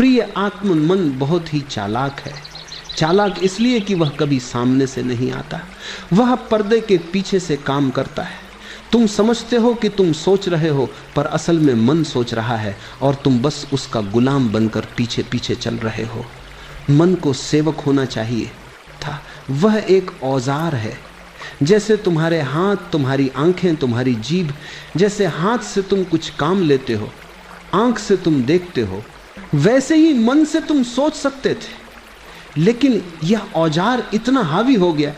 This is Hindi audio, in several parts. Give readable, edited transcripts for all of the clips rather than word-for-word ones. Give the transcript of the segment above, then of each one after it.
प्रिय आत्म मन बहुत ही चालाक है। चालाक इसलिए कि वह कभी सामने से नहीं आता, वह पर्दे के पीछे से काम करता है। तुम समझते हो कि तुम सोच रहे हो, पर असल में मन सोच रहा है और तुम बस उसका गुलाम बनकर पीछे पीछे चल रहे हो। मन को सेवक होना चाहिए था। वह एक औजार है। जैसे तुम्हारे हाथ, तुम्हारी आंखें, तुम्हारी जीभ, जैसे हाथ से तुम कुछ काम लेते हो, आंख से तुम देखते हो, वैसे ही मन से तुम सोच सकते थे। लेकिन यह औजार इतना हावी हो गया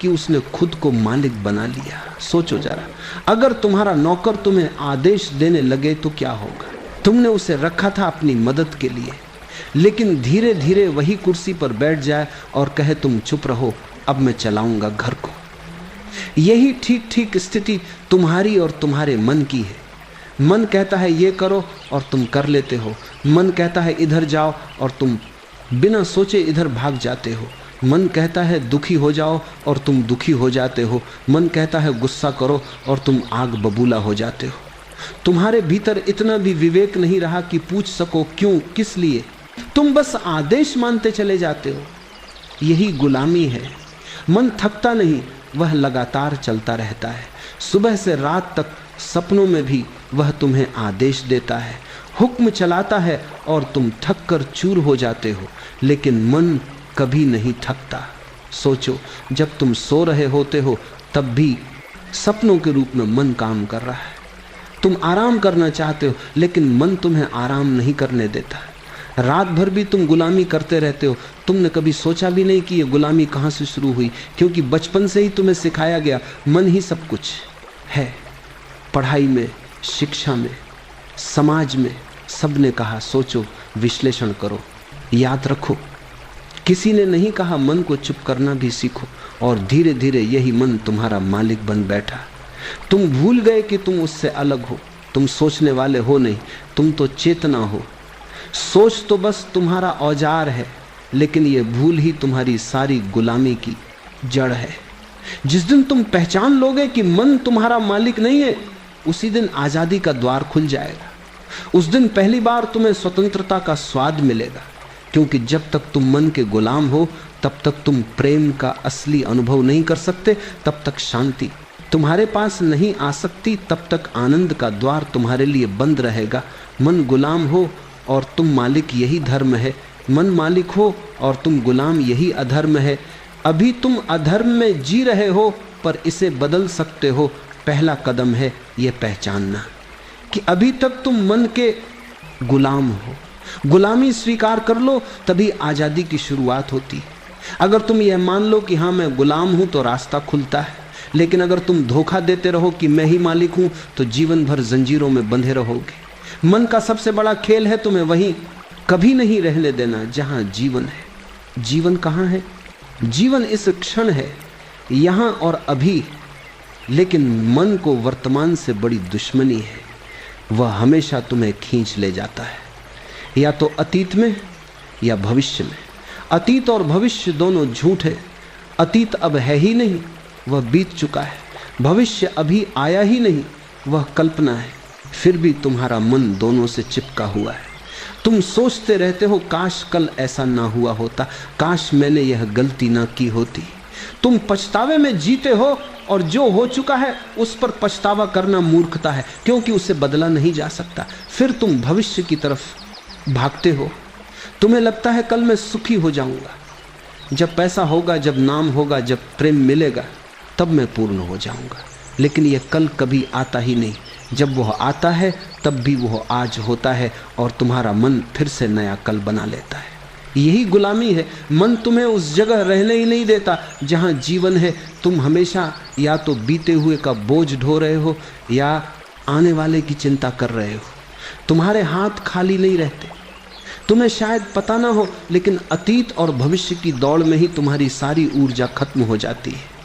कि उसने खुद को मालिक बना लिया। सोचो जरा, अगर तुम्हारा नौकर तुम्हें आदेश देने लगे तो क्या होगा? तुमने उसे रखा था अपनी मदद के लिए, लेकिन धीरे धीरे वही कुर्सी पर बैठ जाए और कहे तुम चुप रहो, अब मैं चलाऊंगा घर को। यही ठीक ठीक स्थिति तुम्हारी और तुम्हारे मन की है। मन कहता है ये करो और तुम कर लेते हो। मन कहता है इधर जाओ और तुम बिना सोचे इधर भाग जाते हो। मन कहता है दुखी हो जाओ और तुम दुखी हो जाते हो। मन कहता है गुस्सा करो और तुम आग बबूला हो जाते हो। तुम्हारे भीतर इतना भी विवेक नहीं रहा कि पूछ सको क्यों, किस लिए। तुम बस आदेश मानते चले जाते हो। यही गुलामी है। मन थकता नहीं, वह लगातार चलता रहता है। सुबह से रात तक सपनों में भी वह तुम्हें आदेश देता है, हुक्म चलाता है और तुम थक कर चूर हो जाते हो। लेकिन मन कभी नहीं थकता। सोचो, जब तुम सो रहे होते हो तब भी सपनों के रूप में मन काम कर रहा है। तुम आराम करना चाहते हो, लेकिन मन तुम्हें आराम नहीं करने देता। रात भर भी तुम गुलामी करते रहते हो। तुमने कभी सोचा भी नहीं कि ये गुलामी कहाँ से शुरू हुई, क्योंकि बचपन से ही तुम्हें सिखाया गया मन ही सब कुछ है। पढ़ाई में, शिक्षा में, समाज में सबने कहा सोचो, विश्लेषण करो, याद रखो। किसी ने नहीं कहा मन को चुप करना भी सीखो। और धीरे धीरे यही मन तुम्हारा मालिक बन बैठा। तुम भूल गए कि तुम उससे अलग हो। तुम सोचने वाले हो नहीं, तुम तो चेतना हो। सोच तो बस तुम्हारा औजार है, लेकिन यह भूल ही तुम्हारी सारी गुलामी की जड़ है। जिस दिन तुम पहचान लोगे कि मन तुम्हारा मालिक नहीं है, उसी दिन आजादी का द्वार खुल जाएगा। उस दिन पहली बार तुम्हें स्वतंत्रता का स्वाद मिलेगा, क्योंकि जब तक तुम मन के गुलाम हो तब तक तुम प्रेम का असली अनुभव नहीं कर सकते। तब तक शांति तुम्हारे पास नहीं आ सकती, तब तक आनंद का द्वार तुम्हारे लिए बंद रहेगा। मन गुलाम हो और तुम मालिक, यही धर्म है। मन मालिक हो और तुम गुलाम, यही अधर्म है। अभी तुम अधर्म में जी रहे हो, पर इसे बदल सकते हो। पहला कदम है यह पहचानना कि अभी तक तुम मन के गुलाम हो। गुलामी स्वीकार कर लो, तभी आज़ादी की शुरुआत होती है। अगर तुम यह मान लो कि हाँ मैं गुलाम हूँ, तो रास्ता खुलता है। लेकिन अगर तुम धोखा देते रहो कि मैं ही मालिक हूँ, तो जीवन भर जंजीरों में बंधे रहोगे। मन का सबसे बड़ा खेल है तुम्हें वहीं कभी नहीं रहने देना जहाँ जीवन है। जीवन कहाँ है? जीवन इस क्षण है, यहाँ और अभी। लेकिन मन को वर्तमान से बड़ी दुश्मनी है। वह हमेशा तुम्हें खींच ले जाता है, या तो अतीत में या भविष्य में। अतीत और भविष्य दोनों झूठ है। अतीत अब है ही नहीं, वह बीत चुका है। भविष्य अभी आया ही नहीं, वह कल्पना है। फिर भी तुम्हारा मन दोनों से चिपका हुआ है। तुम सोचते रहते हो काश कल ऐसा ना हुआ होता, काश मैंने यह गलती ना की होती। तुम पछतावे में जीते हो, और जो हो चुका है उस पर पछतावा करना मूर्खता है, क्योंकि उसे बदला नहीं जा सकता। फिर तुम भविष्य की तरफ भागते हो। तुम्हें लगता है कल मैं सुखी हो जाऊंगा, जब पैसा होगा, जब नाम होगा, जब प्रेम मिलेगा, तब मैं पूर्ण हो जाऊंगा। लेकिन यह कल कभी आता ही नहीं। जब वह आता है तब भी वह आज होता है, और तुम्हारा मन फिर से नया कल बना लेता है। यही गुलामी है। मन तुम्हें उस जगह रहने ही नहीं देता जहाँ जीवन है। तुम हमेशा या तो बीते हुए का बोझ ढो रहे हो, या आने वाले की चिंता कर रहे हो। तुम्हारे हाथ खाली नहीं रहते। तुम्हें शायद पता ना हो, लेकिन अतीत और भविष्य की दौड़ में ही तुम्हारी सारी ऊर्जा खत्म हो जाती है।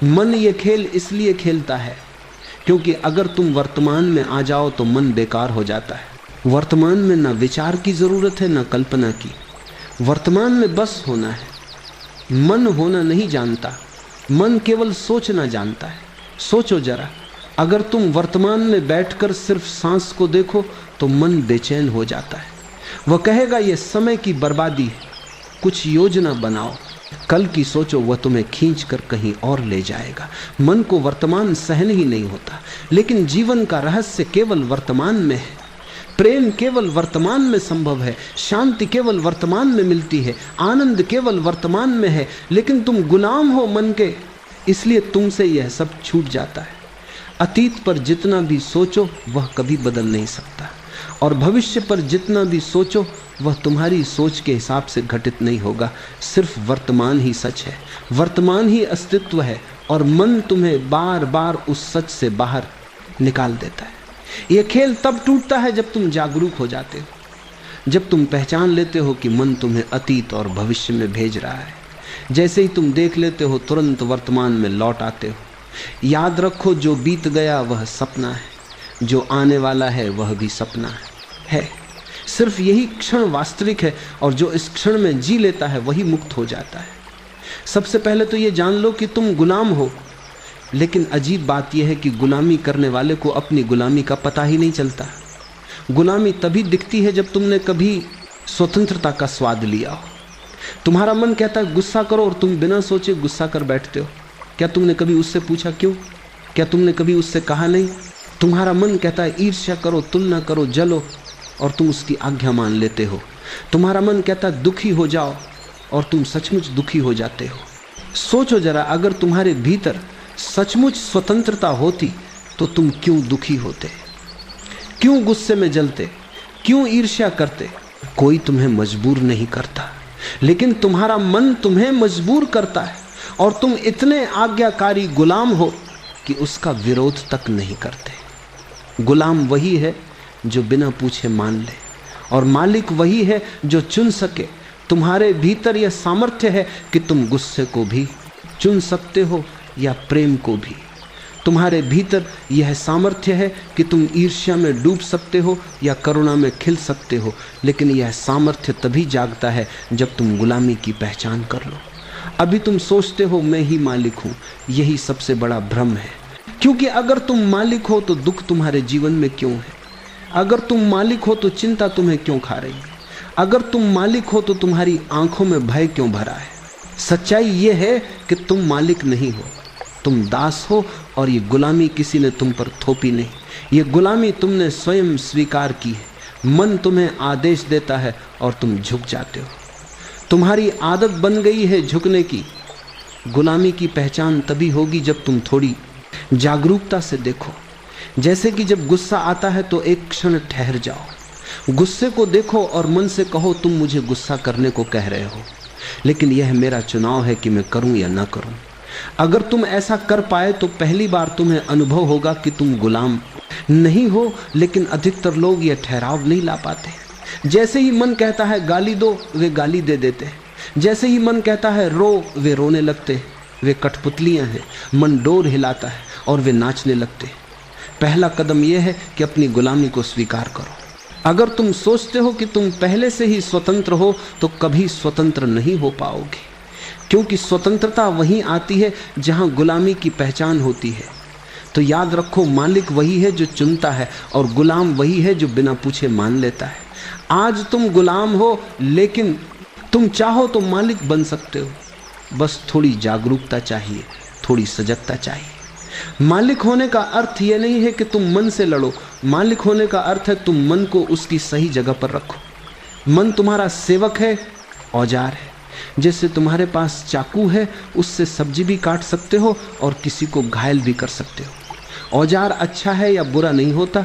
मन ये खेल इसलिए खेलता है क्योंकि अगर तुम वर्तमान में आ जाओ तो मन बेकार हो जाता है। वर्तमान में ना विचार की जरूरत है, ना कल्पना की। वर्तमान में बस होना है। मन होना नहीं जानता, मन केवल सोचना जानता है। सोचो जरा, अगर तुम वर्तमान में बैठकर सिर्फ सांस को देखो तो मन बेचैन हो जाता है। वह कहेगा ये समय की बर्बादी है, कुछ योजना बनाओ, कल की सोचो, वह तुम्हें खींच कर कहीं और ले जाएगा। मन को वर्तमान सहन ही नहीं होता, लेकिन जीवन का रहस्य केवल वर्तमान में है। प्रेम केवल वर्तमान में संभव है, शांति केवल वर्तमान में मिलती है, आनंद केवल वर्तमान में है। लेकिन तुम गुलाम हो मन के, इसलिए तुमसे यह सब छूट जाता है। अतीत पर जितना भी सोचो वह कभी बदल नहीं सकता, और भविष्य पर जितना भी सोचो वह तुम्हारी सोच के हिसाब से घटित नहीं होगा। सिर्फ वर्तमान ही सच है, वर्तमान ही अस्तित्व है, और मन तुम्हें बार बार उस सच से बाहर निकाल देता है। यह खेल तब टूटता है जब तुम जागरूक हो जाते हो, जब तुम पहचान लेते हो कि मन तुम्हें अतीत और भविष्य में भेज रहा है। जैसे ही तुम देख लेते हो तुरंत वर्तमान में लौट आते हो। याद रखो, जो बीत गया वह सपना है, जो आने वाला है वह भी सपना है। सिर्फ यही क्षण वास्तविक है, और जो इस क्षण में जी लेता है वही मुक्त हो जाता है। सबसे पहले तो ये जान लो कि तुम गुलाम हो, लेकिन अजीब बात यह है कि गुलामी करने वाले को अपनी गुलामी का पता ही नहीं चलता। गुलामी तभी दिखती है जब तुमने कभी स्वतंत्रता का स्वाद लिया हो। तुम्हारा मन कहता है गुस्सा करो, और तुम बिना सोचे गुस्सा कर बैठते हो। क्या तुमने कभी उससे पूछा क्यों? क्या तुमने कभी उससे कहा नहीं? तुम्हारा मन कहता है ईर्ष्या करो, तुलना करो, जलो, और तुम उसकी आज्ञा मान लेते हो। तुम्हारा मन कहता है दुखी हो जाओ, और तुम सचमुच दुखी हो जाते हो। सोचो जरा, अगर तुम्हारे भीतर सचमुच स्वतंत्रता होती तो तुम क्यों दुखी होते, क्यों गुस्से में जलते, क्यों ईर्ष्या करते? कोई तुम्हें मजबूर नहीं करता, लेकिन तुम्हारा मन तुम्हें मजबूर करता है, और तुम इतने आज्ञाकारी गुलाम हो कि उसका विरोध तक नहीं करते। गुलाम वही है जो बिना पूछे मान ले, और मालिक वही है जो चुन सके। तुम्हारे भीतर यह सामर्थ्य है कि तुम गुस्से को भी चुन सकते हो या प्रेम को भी। तुम्हारे भीतर यह सामर्थ्य है कि तुम ईर्ष्या में डूब सकते हो या करुणा में खिल सकते हो। लेकिन यह सामर्थ्य तभी जागता है जब तुम गुलामी की पहचान कर लो। अभी तुम सोचते हो मैं ही मालिक हूँ, यही सबसे बड़ा भ्रम है। क्योंकि अगर तुम मालिक हो तो दुख तुम्हारे जीवन में क्यों है? अगर तुम मालिक हो तो चिंता तुम्हें क्यों खा रही है? अगर तुम मालिक हो तो तुम्हारी आंखों में भय क्यों भरा है? सच्चाई यह है कि तुम मालिक नहीं हो, तुम दास हो, और ये गुलामी किसी ने तुम पर थोपी नहीं। ये गुलामी तुमने स्वयं स्वीकार की है। मन तुम्हें आदेश देता है और तुम झुक जाते हो। तुम्हारी आदत बन गई है झुकने की। गुलामी की पहचान तभी होगी जब तुम थोड़ी जागरूकता से देखो। जैसे कि जब गुस्सा आता है तो एक क्षण ठहर जाओ, गुस्से को देखो और मन से कहो तुम मुझे गुस्सा करने को कह रहे हो, लेकिन यह मेरा चुनाव है कि मैं करूं या ना करूं। अगर तुम ऐसा कर पाए तो पहली बार तुम्हें अनुभव होगा कि तुम गुलाम नहीं हो। लेकिन अधिकतर लोग यह ठहराव नहीं ला पाते। जैसे ही मन कहता है गाली दो, वे गाली दे देते हैं। जैसे ही मन कहता है रो, वे रोने लगते हैं। वे कठपुतलियां हैं। मन डोर हिलाता है और वे नाचने लगते हैं। पहला कदम यह है कि अपनी गुलामी को स्वीकार करो। अगर तुम सोचते हो कि तुम पहले से ही स्वतंत्र हो तो कभी स्वतंत्र नहीं हो पाओगे, क्योंकि स्वतंत्रता वहीं आती है जहां गुलामी की पहचान होती है। तो याद रखो, मालिक वही है जो चुनता है और गुलाम वही है जो बिना पूछे मान लेता है। आज तुम गुलाम हो, लेकिन तुम चाहो तो मालिक बन सकते हो। बस थोड़ी जागरूकता चाहिए, थोड़ी सजगता चाहिए। मालिक होने का अर्थ यह नहीं है कि तुम मन से लड़ो। मालिक होने का अर्थ है तुम मन को उसकी सही जगह पर रखो। मन तुम्हारा सेवक है, औजार है। जैसे तुम्हारे पास चाकू है, उससे सब्जी भी काट सकते हो और किसी को घायल भी कर सकते हो। औजार अच्छा है या बुरा नहीं होता,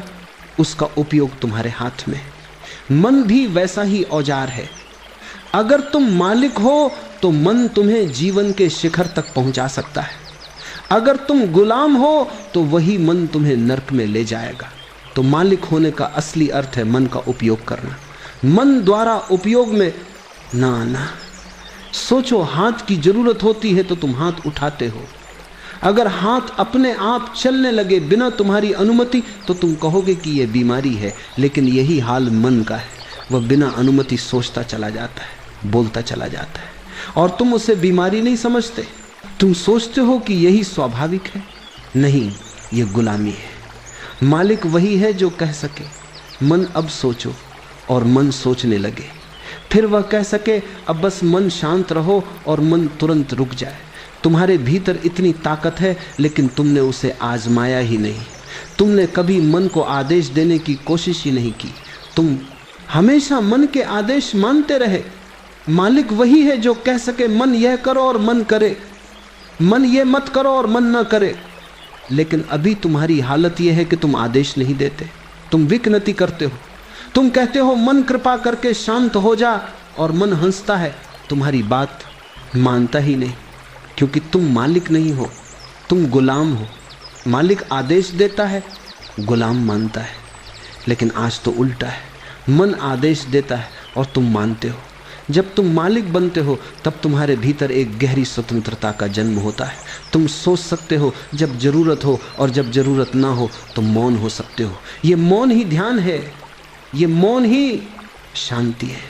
उसका उपयोग तुम्हारे हाथ में है। मन भी वैसा ही औजार है। अगर तुम मालिक हो तो मन तुम्हें जीवन के शिखर तक पहुंचा सकता है। अगर तुम गुलाम हो तो वही मन तुम्हें नरक में ले जाएगा। तो मालिक होने का असली अर्थ है मन का उपयोग करना। मन द्वारा उपयोग में ना आना। सोचो, हाथ की जरूरत होती है तो तुम हाथ उठाते हो। अगर हाथ अपने आप चलने लगे बिना तुम्हारी अनुमति तो तुम कहोगे कि यह बीमारी है। लेकिन यही हाल मन का है। वह बिना अनुमति सोचता चला जाता है, बोलता चला जाता है, और तुम उसे बीमारी नहीं समझते। तुम सोचते हो कि यही स्वाभाविक है। नहीं, यह गुलामी है। मालिक वही है जो कह सके मन अब सोचो, और मन सोचने लगे, फिर वह कह सके अब बस मन शांत रहो और मन तुरंत रुक जाए। तुम्हारे भीतर इतनी ताकत है, लेकिन तुमने उसे आजमाया ही नहीं। तुमने कभी मन को आदेश देने की कोशिश ही नहीं की। तुम हमेशा मन के आदेश मानते रहे। मालिक वही है जो कह सके मन यह करो और मन करे, मन ये मत करो और मन ना करे। लेकिन अभी तुम्हारी हालत यह है कि तुम आदेश नहीं देते, तुम विकनति करते हो। तुम कहते हो मन कृपा करके शांत हो जा, और मन हंसता है, तुम्हारी बात मानता ही नहीं, क्योंकि तुम मालिक नहीं हो, तुम गुलाम हो। मालिक आदेश देता है, गुलाम मानता है। लेकिन आज तो उल्टा है, मन आदेश देता है और तुम मानते हो। जब तुम मालिक बनते हो तब तुम्हारे भीतर एक गहरी स्वतंत्रता का जन्म होता है। तुम सोच सकते हो जब जरूरत हो, और जब जरूरत ना हो तो मौन हो सकते हो। ये मौन ही ध्यान है, ये मौन ही शांति है,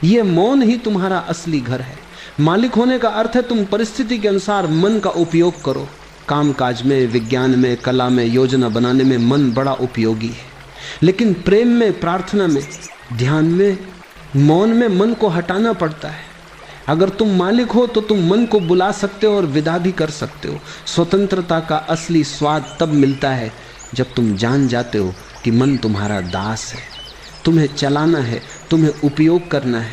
ये मौन ही तुम्हारा असली घर है। मालिक होने का अर्थ है तुम परिस्थिति के अनुसार मन का उपयोग करो। कामकाज में, विज्ञान में, कला में, योजना बनाने में मन बड़ा उपयोगी है। लेकिन प्रेम में, प्रार्थना में, ध्यान में, मौन में मन को हटाना पड़ता है। अगर तुम मालिक हो तो तुम मन को बुला सकते हो और विदा भी कर सकते हो। स्वतंत्रता का असली स्वाद तब मिलता है जब तुम जान जाते हो कि मन तुम्हारा दास है, तुम्हें चलाना है, तुम्हें उपयोग करना है।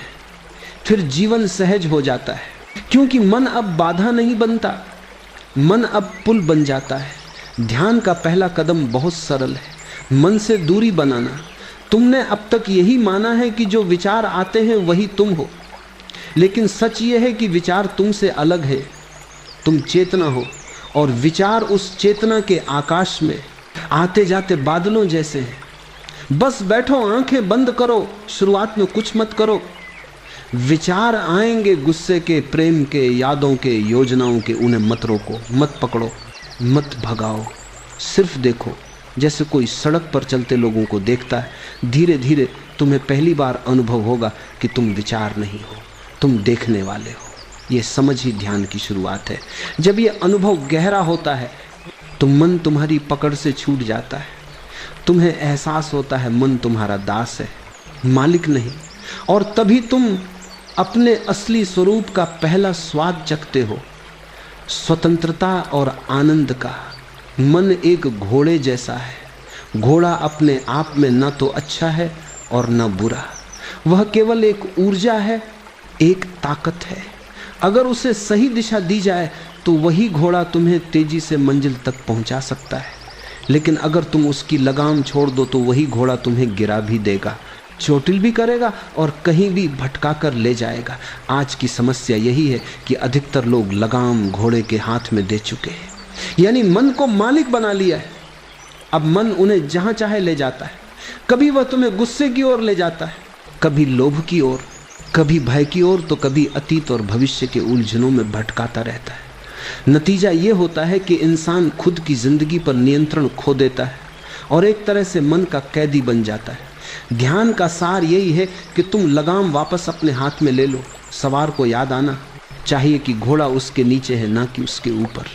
फिर जीवन सहज हो जाता है, क्योंकि मन अब बाधा नहीं बनता, मन अब पुल बन जाता है। ध्यान का पहला कदम बहुत सरल है, मन से दूरी बनाना। तुमने अब तक यही माना है कि जो विचार आते हैं वही तुम हो, लेकिन सच ये है कि विचार तुमसे अलग है। तुम चेतना हो और विचार उस चेतना के आकाश में आते जाते बादलों जैसे हैं। बस बैठो, आंखें बंद करो, शुरुआत में कुछ मत करो। विचार आएंगे, गुस्से के, प्रेम के, यादों के, योजनाओं के। उन्हें मत रोको, मत पकड़ो, मत भगाओ, सिर्फ देखो। जैसे कोई सड़क पर चलते लोगों को देखता है। धीरे धीरे तुम्हें पहली बार अनुभव होगा कि तुम विचार नहीं हो, तुम देखने वाले हो। ये समझ ही ध्यान की शुरुआत है। जब ये अनुभव गहरा होता है तो मन तुम्हारी पकड़ से छूट जाता है। तुम्हें एहसास होता है मन तुम्हारा दास है, मालिक नहीं। और तभी तुम अपने असली स्वरूप का पहला स्वाद चखते हो, स्वतंत्रता और आनंद का। मन एक घोड़े जैसा है। घोड़ा अपने आप में न तो अच्छा है और न बुरा, वह केवल एक ऊर्जा है, एक ताकत है। अगर उसे सही दिशा दी जाए तो वही घोड़ा तुम्हें तेजी से मंजिल तक पहुंचा सकता है। लेकिन अगर तुम उसकी लगाम छोड़ दो तो वही घोड़ा तुम्हें गिरा भी देगा, चोटिल भी करेगा और कहीं भी भटका कर ले जाएगा। आज की समस्या यही है कि अधिकतर लोग लगाम घोड़े के हाथ में दे चुके हैं, यानी मन को मालिक बना लिया है। अब मन उन्हें जहां चाहे ले जाता है। कभी वह तुम्हें गुस्से की ओर ले जाता है, कभी लोभ की ओर, कभी भय की ओर, तो कभी अतीत और भविष्य के उलझनों में भटकाता रहता है। नतीजा ये होता है कि इंसान खुद की जिंदगी पर नियंत्रण खो देता है और एक तरह से मन का कैदी बन जाता है। ध्यान का सार यही है कि तुम लगाम वापस अपने हाथ में ले लो। सवार को याद आना चाहिए कि घोड़ा उसके नीचे है, ना कि उसके ऊपर।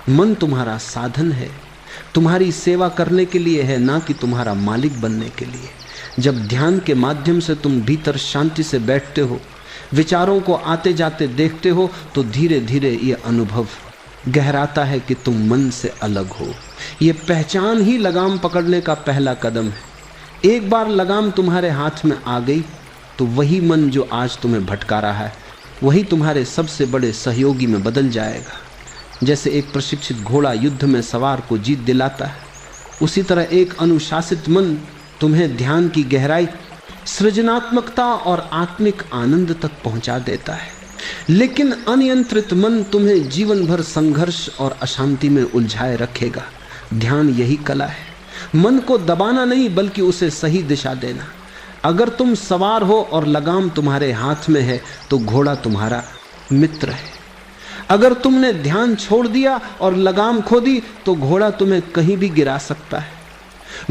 मन तुम्हारा साधन है, तुम्हारी सेवा करने के लिए है, ना कि तुम्हारा मालिक बनने के लिए। जब ध्यान के माध्यम से तुम भीतर शांति से बैठते हो, विचारों को आते जाते देखते हो, तो धीरे धीरे ये अनुभव गहराता है कि तुम मन से अलग हो। ये पहचान ही लगाम पकड़ने का पहला कदम है। एक बार लगाम तुम्हारे हाथ में आ गई तो वही मन जो आज तुम्हें भटका रहा है, वही तुम्हारे सबसे बड़े सहयोगी में बदल जाएगा। जैसे एक प्रशिक्षित घोड़ा युद्ध में सवार को जीत दिलाता है, उसी तरह एक अनुशासित मन तुम्हें ध्यान की गहराई, सृजनात्मकता और आत्मिक आनंद तक पहुंचा देता है। लेकिन अनियंत्रित मन तुम्हें जीवन भर संघर्ष और अशांति में उलझाए रखेगा। ध्यान यही कला है, मन को दबाना नहीं बल्कि उसे सही दिशा देना। अगर तुम सवार हो और लगाम तुम्हारे हाथ में है तो घोड़ा तुम्हारा मित्र है। अगर तुमने ध्यान छोड़ दिया और लगाम खो दी तो घोड़ा तुम्हें कहीं भी गिरा सकता है।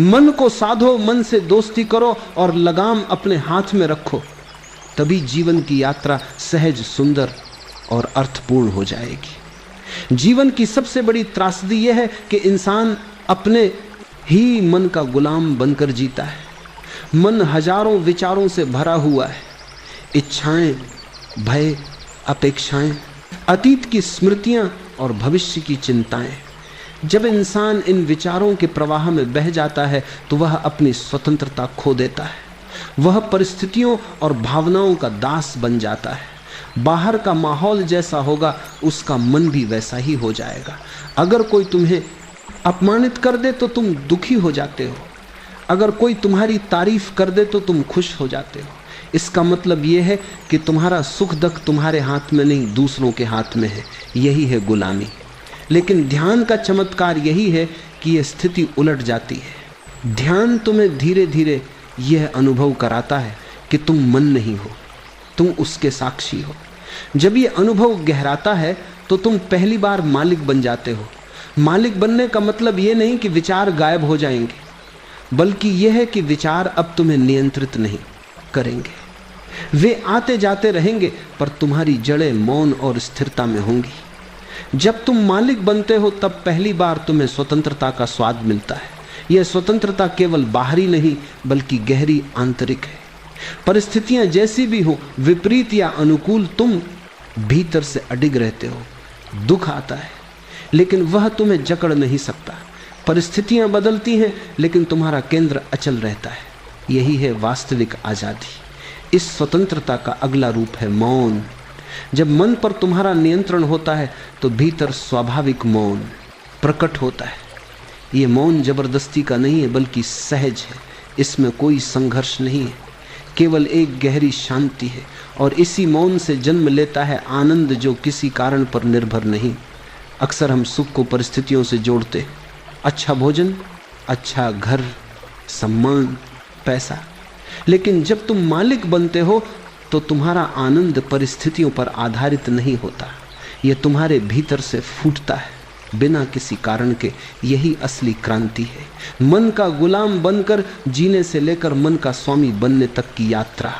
मन को साधो, मन से दोस्ती करो और लगाम अपने हाथ में रखो, तभी जीवन की यात्रा सहज, सुंदर और अर्थपूर्ण हो जाएगी। जीवन की सबसे बड़ी त्रासदी यह है कि इंसान अपने ही मन का गुलाम बनकर जीता है। मन हजारों विचारों से भरा हुआ है, इच्छाएं, भय, अपेक्षाएं, अतीत की स्मृतियां और भविष्य की चिंताएं। जब इंसान इन विचारों के प्रवाह में बह जाता है तो वह अपनी स्वतंत्रता खो देता है। वह परिस्थितियों और भावनाओं का दास बन जाता है। बाहर का माहौल जैसा होगा उसका मन भी वैसा ही हो जाएगा। अगर कोई तुम्हें अपमानित कर दे तो तुम दुखी हो जाते हो, अगर कोई तुम्हारी तारीफ कर दे तो तुम खुश हो जाते हो। इसका मतलब यह है कि तुम्हारा सुख दुख तुम्हारे हाथ में नहीं, दूसरों के हाथ में है। यही है गुलामी। लेकिन ध्यान का चमत्कार यही है कि यह स्थिति उलट जाती है। ध्यान तुम्हें धीरे धीरे यह अनुभव कराता है कि तुम मन नहीं हो, तुम उसके साक्षी हो। जब यह अनुभव गहराता है तो तुम पहली बार मालिक बन जाते हो। मालिक बनने का मतलब यह नहीं कि विचार गायब हो जाएंगे, बल्कि यह है कि विचार अब तुम्हें नियंत्रित नहीं करेंगे। वे आते जाते रहेंगे पर तुम्हारी जड़ें मौन और स्थिरता में होंगी। जब तुम मालिक बनते हो तब पहली बार तुम्हें स्वतंत्रता का स्वाद मिलता है। यह स्वतंत्रता केवल बाहरी नहीं बल्कि गहरी आंतरिक है। परिस्थितियां जैसी भी हो, विपरीत या अनुकूल, तुम भीतर से अडिग रहते हो। दुख आता है लेकिन वह तुम्हें जकड़ नहीं सकता। परिस्थितियां बदलती हैं लेकिन तुम्हारा केंद्र अचल रहता है। यही है वास्तविक आजादी। इस स्वतंत्रता का अगला रूप है मौन। जब मन पर तुम्हारा नियंत्रण होता है तो भीतर स्वाभाविक मौन प्रकट होता है। ये मौन जबरदस्ती का नहीं है बल्कि सहज है। इसमें कोई संघर्ष नहीं है, केवल एक गहरी शांति है। और इसी मौन से जन्म लेता है आनंद जो किसी कारण पर निर्भर नहीं। अक्सर हम सुख को परिस्थितियों से जोड़ते हैं। अच्छा भोजन, अच्छा घर, सम्मान, पैसा। लेकिन जब तुम मालिक बनते हो तो तुम्हारा आनंद परिस्थितियों पर आधारित नहीं होता। यह तुम्हारे भीतर से फूटता है बिना किसी कारण के। यही असली क्रांति है। मन का गुलाम बनकर जीने से लेकर मन का स्वामी बनने तक की यात्रा।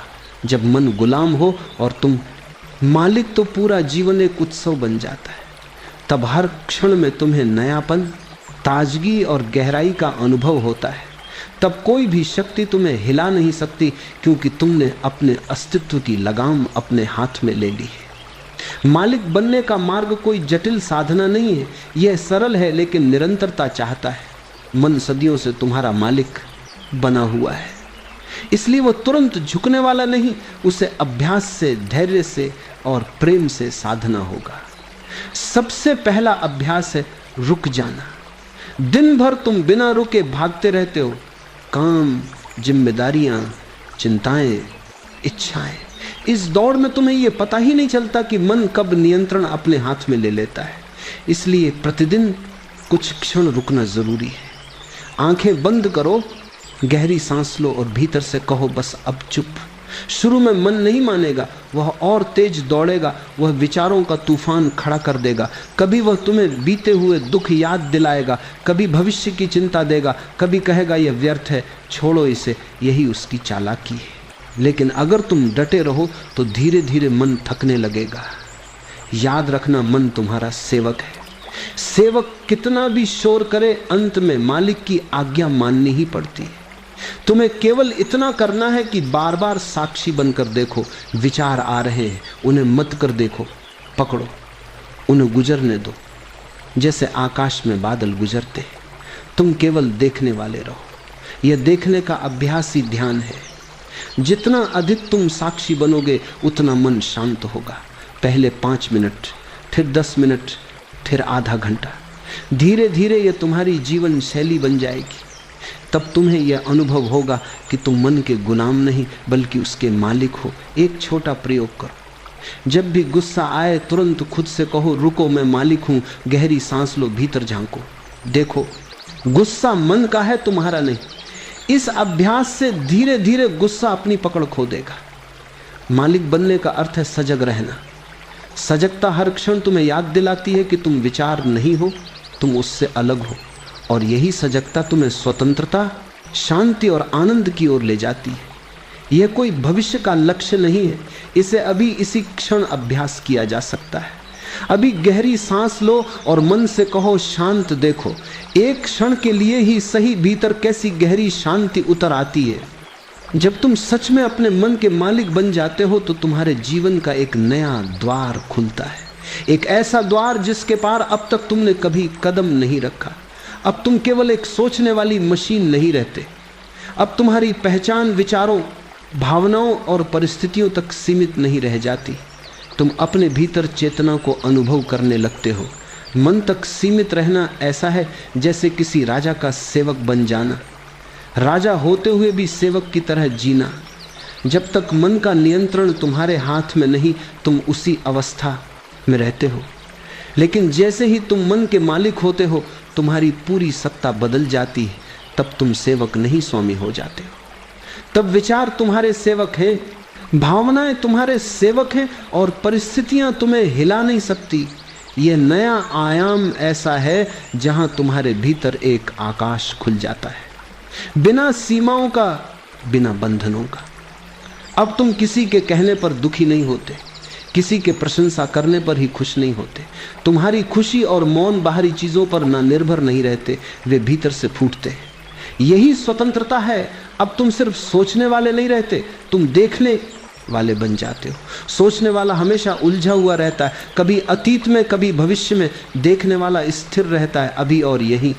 जब मन गुलाम हो और तुम मालिक तो पूरा जीवन एक उत्सव बन जाता है। तब हर क्षण में तुम्हें नयापन, ताजगी और गहराई का अनुभव होता है। तब कोई भी शक्ति तुम्हें हिला नहीं सकती क्योंकि तुमने अपने अस्तित्व की लगाम अपने हाथ में ले ली है। मालिक बनने का मार्ग कोई जटिल साधना नहीं है। यह सरल है लेकिन निरंतरता चाहता है। मन सदियों से तुम्हारा मालिक बना हुआ है, इसलिए वो तुरंत झुकने वाला नहीं। उसे अभ्यास से, धैर्य से और प्रेम से साधना होगा। सबसे पहला अभ्यास है रुक जाना। दिन भर तुम बिना रुके भागते रहते हो। काम, जिम्मेदारियां, चिंताएं, इच्छाएं। इस दौड़ में तुम्हें यह पता ही नहीं चलता कि मन कब नियंत्रण अपने हाथ में ले लेता है। इसलिए प्रतिदिन कुछ क्षण रुकना जरूरी है। आंखें बंद करो, गहरी सांस लो और भीतर से कहो बस अब चुप। शुरू में मन नहीं मानेगा, वह और तेज दौड़ेगा, वह विचारों का तूफान खड़ा कर देगा। कभी वह तुम्हें बीते हुए दुख याद दिलाएगा, कभी भविष्य की चिंता देगा, कभी कहेगा यह व्यर्थ है, छोड़ो इसे। यही उसकी चालाकी है। लेकिन अगर तुम डटे रहो तो धीरे धीरे मन थकने लगेगा। याद रखना, मन तुम्हारा सेवक है। सेवक कितना भी शोर करे, अंत में मालिक की आज्ञा माननी ही पड़ती है। तुम्हें केवल इतना करना है कि बार बार साक्षी बनकर देखो। विचार आ रहे हैं, उन्हें मत कर देखो, पकड़ो, उन्हें गुजरने दो जैसे आकाश में बादल गुजरते हैं। तुम केवल देखने वाले रहो। यह देखने का अभ्यास ही ध्यान है। जितना अधिक तुम साक्षी बनोगे उतना मन शांत होगा। पहले 5 मिनट, फिर 10 मिनट, फिर आधा घंटा। धीरे धीरे यह तुम्हारी जीवन शैली बन जाएगी। तब तुम्हें यह अनुभव होगा कि तुम मन के गुलाम नहीं बल्कि उसके मालिक हो। एक छोटा प्रयोग करो। जब भी गुस्सा आए तुरंत खुद से कहो रुको, मैं मालिक हूं। गहरी सांस लो, भीतर झांको, देखो गुस्सा मन का है, तुम्हारा नहीं। इस अभ्यास से धीरे धीरे गुस्सा अपनी पकड़ खो देगा। मालिक बनने का अर्थ है सजग रहना। सजगता हर क्षण तुम्हें याद दिलाती है कि तुम विचार नहीं हो, तुम उससे अलग हो। और यही सजगता तुम्हें स्वतंत्रता, शांति और आनंद की ओर ले जाती है। यह कोई भविष्य का लक्ष्य नहीं है, इसे अभी इसी क्षण अभ्यास किया जा सकता है। अभी गहरी सांस लो और मन से कहो शांत देखो। एक क्षण के लिए ही सही भीतर कैसी गहरी शांति उतर आती है। जब तुम सच में अपने मन के मालिक बन जाते हो तो तुम्हारे जीवन का एक नया द्वार खुलता है, एक ऐसा द्वार जिसके पार अब तक तुमने कभी कदम नहीं रखा। अब तुम केवल एक सोचने वाली मशीन नहीं रहते। अब तुम्हारी पहचान विचारों, भावनाओं और परिस्थितियों तक सीमित नहीं रह जाती। तुम अपने भीतर चेतना को अनुभव करने लगते हो। मन तक सीमित रहना ऐसा है जैसे किसी राजा का सेवक बन जाना, राजा होते हुए भी सेवक की तरह जीना। जब तक मन का नियंत्रण तुम्हारे हाथ में नहीं, तुम उसी अवस्था में रहते हो। लेकिन जैसे ही तुम मन के मालिक होते हो, तुम्हारी पूरी सत्ता बदल जाती है। तब तुम सेवक नहीं, स्वामी हो जाते हो। तब विचार तुम्हारे सेवक हैं, भावनाएं तुम्हारे सेवक हैं और परिस्थितियां तुम्हें हिला नहीं सकती। यह नया आयाम ऐसा है जहां तुम्हारे भीतर एक आकाश खुल जाता है, बिना सीमाओं का, बिना बंधनों का। अब तुम किसी के कहने पर दुखी नहीं होते, किसी के प्रशंसा करने पर ही खुश नहीं होते। तुम्हारी खुशी और मौन बाहरी चीजों पर ना निर्भर नहीं रहते, वे भीतर से फूटते हैं। यही स्वतंत्रता है। अब तुम सिर्फ सोचने वाले नहीं रहते, तुम देखने वाले बन जाते हो। सोचने वाला हमेशा उलझा हुआ रहता है, कभी अतीत में कभी भविष्य में। देखने वाला स्थिर रहता है, अभी और यही।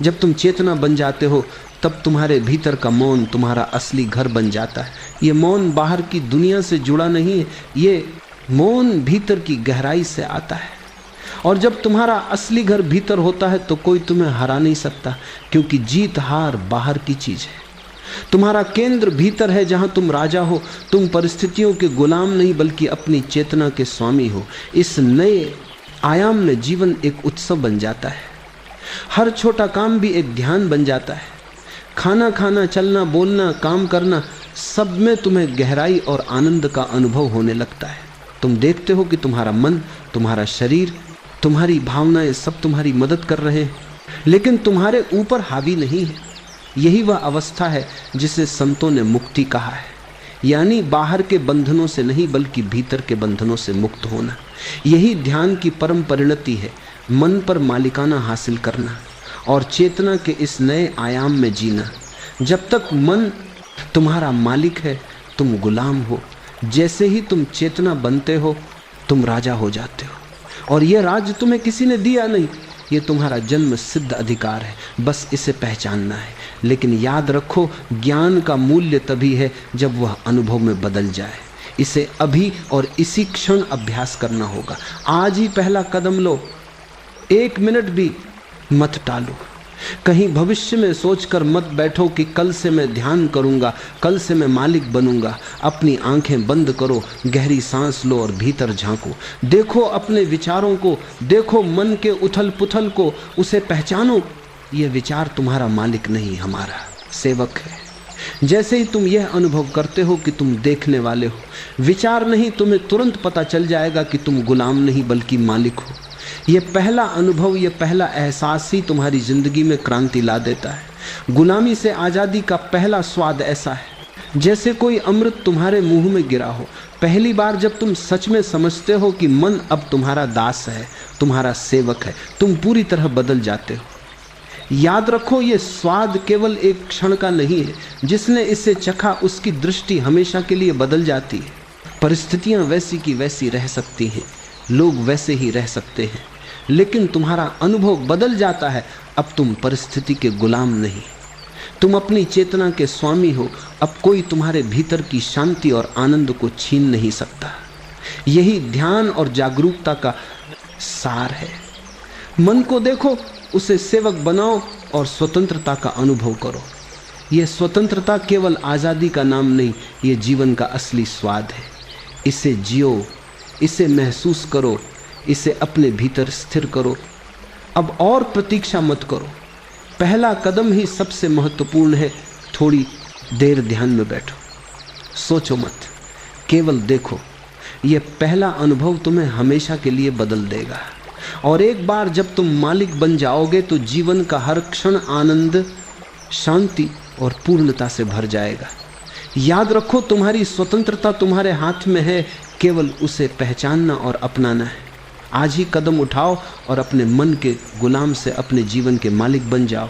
जब तुम चेतना बन जाते हो तब तुम्हारे भीतर का मौन तुम्हारा असली घर बन जाता है। ये मौन बाहर की दुनिया से जुड़ा नहीं है, ये मौन भीतर की गहराई से आता है। और जब तुम्हारा असली घर भीतर होता है तो कोई तुम्हें हरा नहीं सकता, क्योंकि जीत हार बाहर की चीज है। तुम्हारा केंद्र भीतर है जहां तुम राजा हो। तुम परिस्थितियों के गुलाम नहीं बल्कि अपनी चेतना के स्वामी हो। इस नए आयाम में जीवन एक उत्सव बन जाता है। हर छोटा काम भी एक ध्यान बन जाता है। खाना खाना, चलना, बोलना, काम करना, सब में तुम्हें गहराई और आनंद का अनुभव होने लगता है। तुम देखते हो कि तुम्हारा मन, तुम्हारा शरीर, तुम्हारी भावनाएं सब तुम्हारी मदद कर रहे हैं, लेकिन तुम्हारे ऊपर हावी नहीं है। यही वह अवस्था है जिसे संतों ने मुक्ति कहा है, यानी बाहर के बंधनों से नहीं बल्कि भीतर के बंधनों से मुक्त होना। यही ध्यान की परम परिणति है, मन पर मालिकाना हासिल करना और चेतना के इस नए आयाम में जीना। जब तक मन तुम्हारा मालिक है, तुम गुलाम हो। जैसे ही तुम चेतना बनते हो, तुम राजा हो जाते हो। और यह राज्य तुम्हें किसी ने दिया नहीं, ये तुम्हारा जन्म सिद्ध अधिकार है, बस इसे पहचानना है। लेकिन याद रखो, ज्ञान का मूल्य तभी है जब वह अनुभव में बदल जाए। इसे अभी और इसी क्षण अभ्यास करना होगा। आज ही पहला कदम लो, 1 मिनट भी मत टालो। कहीं भविष्य में सोचकर मत बैठो कि कल से मैं ध्यान करूंगा, कल से मैं मालिक बनूंगा। अपनी आंखें बंद करो, गहरी सांस लो और भीतर झांको। देखो अपने विचारों को, देखो मन के उथल पुथल को, उसे पहचानो। यह विचार तुम्हारा मालिक नहीं, हमारा सेवक है। जैसे ही तुम यह अनुभव करते हो कि तुम देखने वाले हो, विचार नहीं, तुम्हें तुरंत पता चल जाएगा कि तुम गुलाम नहीं बल्कि मालिक हो। यह पहला अनुभव, यह पहला एहसास ही तुम्हारी जिंदगी में क्रांति ला देता है। गुलामी से आज़ादी का पहला स्वाद ऐसा है जैसे कोई अमृत तुम्हारे मुंह में गिरा हो। पहली बार जब तुम सच में समझते हो कि मन अब तुम्हारा दास है, तुम्हारा सेवक है, तुम पूरी तरह बदल जाते हो। याद रखो, यह स्वाद केवल एक क्षण का नहीं है। जिसने इसे चखा उसकी दृष्टि हमेशा के लिए बदल जाती है। परिस्थितियां वैसी की वैसी रह सकती हैं, लोग वैसे ही रह सकते हैं, लेकिन तुम्हारा अनुभव बदल जाता है। अब तुम परिस्थिति के गुलाम नहीं, तुम अपनी चेतना के स्वामी हो। अब कोई तुम्हारे भीतर की शांति और आनंद को छीन नहीं सकता। यही ध्यान और जागरूकता का सार है। मन को देखो, उसे सेवक बनाओ और स्वतंत्रता का अनुभव करो। यह स्वतंत्रता केवल आज़ादी का नाम नहीं, ये जीवन का असली स्वाद है। इसे जियो, इसे महसूस करो, इसे अपने भीतर स्थिर करो। अब और प्रतीक्षा मत करो, पहला कदम ही सबसे महत्वपूर्ण है। थोड़ी देर ध्यान में बैठो, सोचो मत, केवल देखो। यह पहला अनुभव तुम्हें हमेशा के लिए बदल देगा। और एक बार जब तुम मालिक बन जाओगे तो जीवन का हर क्षण आनंद, शांति और पूर्णता से भर जाएगा। याद रखो, तुम्हारी स्वतंत्रता तुम्हारे हाथ में है, केवल उसे पहचानना और अपनाना है। आज ही कदम उठाओ और अपने मन के गुलाम से अपने जीवन के मालिक बन जाओ।